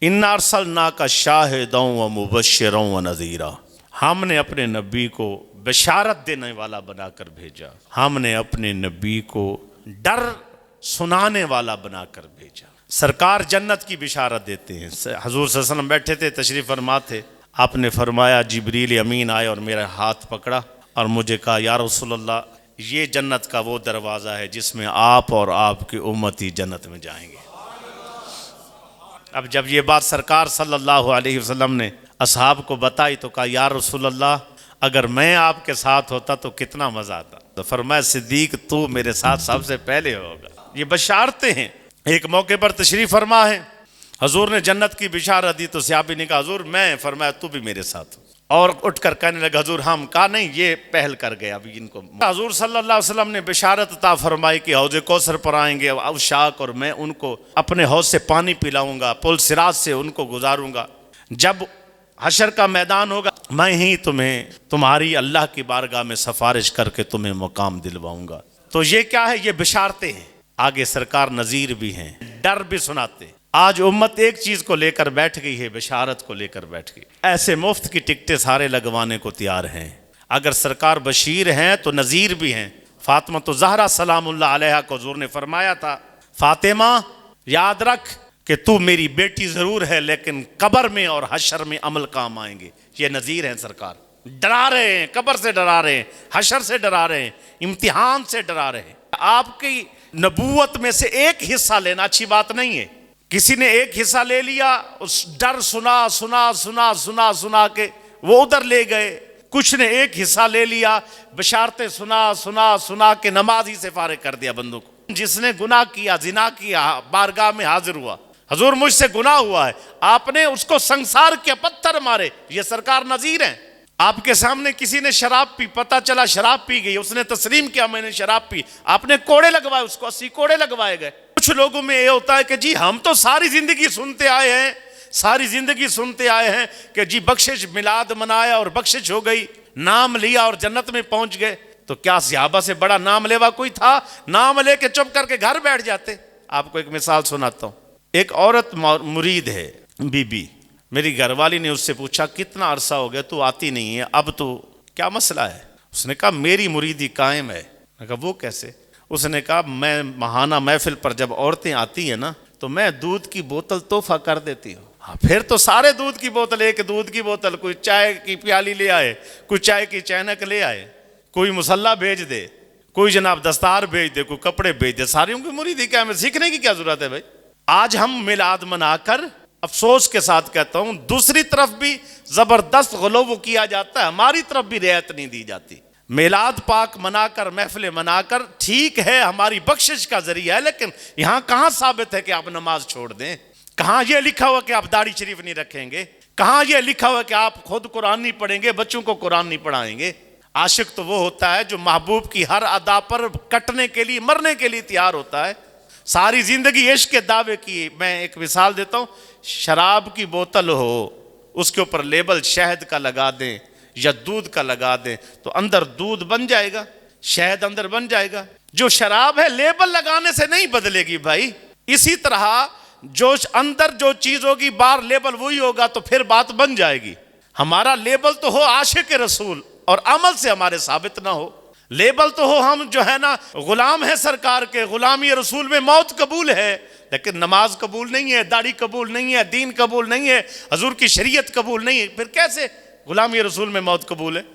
इन्ना अरसलना का शाहिदों व मुबश्शिरों व नज़ीरा, हमने अपने नबी को बशारत देने वाला बनाकर भेजा, हमने अपने नबी को डर सुनाने वाला बनाकर भेजा। सरकार जन्नत की बिशारत देते हैं। हजूर सल्लल्लाहु अलैहि वसल्लम बैठे थे, तशरीफ़ फरमा थे, आपने फरमाया जिब्रील अमीन आए और मेरा हाथ पकड़ा और मुझे कहा या रसूलल्लाह, ये जन्नत का वो दरवाज़ा है जिसमें आप और आपकी उम्मती जन्नत में जाएंगे। अब जब ये बात सरकार सल्लल्लाहु अलैहि वसल्लम ने असहाब को बताई तो कहा या रसूलल्लाह, अगर मैं आपके साथ होता तो कितना मज़ा आता। तो फरमाया सिद्दीक तू मेरे साथ सबसे पहले होगा। ये बशारतें हैं। एक मौके पर तशरीफ़ फरमा है, हजूर ने जन्नत की बिशारत दी तो सहाबी ने कहा हजूर मैं, फरमाया तू भी मेरे साथ हो। और उठकर कहने लगा हजूर हम, कहा नहीं ये पहल कर गए अभी इनको। हजूर सल्लल्लाहु अलैहि वसल्लम ने बिशारत अता फरमाई कि हौज़ कौसर पर आएंगे अवशाक, और मैं उनको अपने हौज़ से पानी पिलाऊंगा, पुल सिराज से उनको गुजारूंगा। जब हशर का मैदान होगा मैं ही तुम्हें तुम्हारी अल्लाह की बारगाह में सिफारिश करके तुम्हें मुकाम दिलवाऊंगा। तो ये क्या है? ये बिशारतें हैं। आगे सरकार नज़ीर भी हैं, डर भी सुनाते। आज उम्मत एक चीज़ को लेकर बैठ गई है, बिशारत को लेकर बैठ गई। ऐसे मुफ्त की टिकटें सारे लगवाने को तैयार हैं। अगर सरकार बशीर हैं तो नज़ीर भी हैं। फातिमा तो ज़हरा सलामुल्लाह अलैहा को हुज़ूर ने फरमाया था, फातिमा याद रख कि तू मेरी बेटी ज़रूर है लेकिन कब्र में और हशर में अमल काम आएंगे। ये नज़ीर हैं। सरकार डरा रहे हैं, कब्र से डरा रहे हैं, हशर से डरा रहे हैं, इम्तिहान से डरा रहे हैं। आपकी नबूवत में से एक हिस्सा लेना अच्छी बात नहीं है। किसी ने एक हिस्सा ले लिया, उस डर सुना सुना सुना सुना सुना के वो उधर ले गए। कुछ ने एक हिस्सा ले लिया, बशारतें सुना सुना सुना के नमाज ही से फारिग कर दिया बंदों को। जिसने गुनाह किया, जिना किया, बारगाह में हाजिर हुआ, हजूर मुझसे गुनाह हुआ है, आपने उसको संसार के पत्थर मारे। ये सरकार नज़ीर है। आपके सामने किसी ने शराब पी, पता चला शराब पी गई, उसने तस्लीम किया मैंने शराब पी, आपने कोड़े लगवाए, उसको 80 कोड़े लगवाए गए। कुछ लोगों में ये होता है कि जी हम तो सारी जिंदगी सुनते आए हैं, सारी जिंदगी सुनते आए हैं कि जी बख्शिश, मिलाद मनाया और बख्शिश हो गई, नाम लिया और जन्नत में पहुंच गए। तो क्या सहाबा से बड़ा नाम लेवा कोई था? नाम लेके चुप करके घर बैठ जाते। आपको एक मिसाल सुनाता हूँ। एक औरत मुरीद है, बीबी, मेरी घरवाली ने उससे पूछा कितना अरसा हो गया तू आती नहीं है, अब तो क्या मसला है? उसने कहा मेरी मुरीदी कायम है। मैं कहा वो कैसे? उसने कहा मैं महाना महफिल पर जब औरतें आती हैं ना तो मैं दूध की बोतल तोहफा कर देती हूँ। हाँ, फिर तो सारे दूध की बोतल, एक दूध की बोतल, कोई चाय की प्याली ले आए, कोई चाय की चैनक ले आए, कोई मुसल्ला भेज दे, कोई जनाब दस्तार भेज दे, कोई कपड़े भेज दे, सारी उनकी मुरीदी क्या है? सीखने की क्या जरूरत है भाई? आज हम मिलाद मनाकर अफसोस के साथ कहता हूं दूसरी तरफ भी जबरदस्त गलौव किया जाता है, हमारी तरफ भी रियायत नहीं दी जाती। मिलाद पाक मनाकर, महफिल मनाकर ठीक है, हमारी बख्शिश का जरिया है, लेकिन यहां कहां साबित है कि आप नमाज छोड़ दें? कहां यह लिखा हुआ कि आप दाढ़ी शरीफ नहीं रखेंगे? कहां यह लिखा हुआ कि आप खुद कुरान नहीं पढ़ेंगे, बच्चों को कुरान नहीं पढ़ाएंगे? आशिक तो वो होता है जो महबूब की हर अदा पर कटने के लिए, मरने के लिए तैयार होता है। सारी जिंदगी इश्क के दावे की। मैं एक मिसाल देता हूं, शराब की बोतल हो, उसके ऊपर लेबल शहद का लगा दें या दूध का लगा दें तो अंदर दूध बन जाएगा, शहद अंदर बन जाएगा। जो शराब है लेबल लगाने से नहीं बदलेगी भाई। इसी तरह जो अंदर जो चीज होगी बाहर लेबल वही होगा, तो फिर बात बन जाएगी। हमारा लेबल तो हो आशिक रसूल और अमल से हमारे साबित ना हो। लेबल तो हो हम जो है ना गुलाम है सरकार के, गुलामी रसूल में मौत कबूल है, लेकिन नमाज कबूल नहीं है, दाढ़ी कबूल नहीं है, दीन कबूल नहीं है, हजूर की शरीयत कबूल नहीं है, फिर कैसे गुलामी रसूल में मौत कबूल है?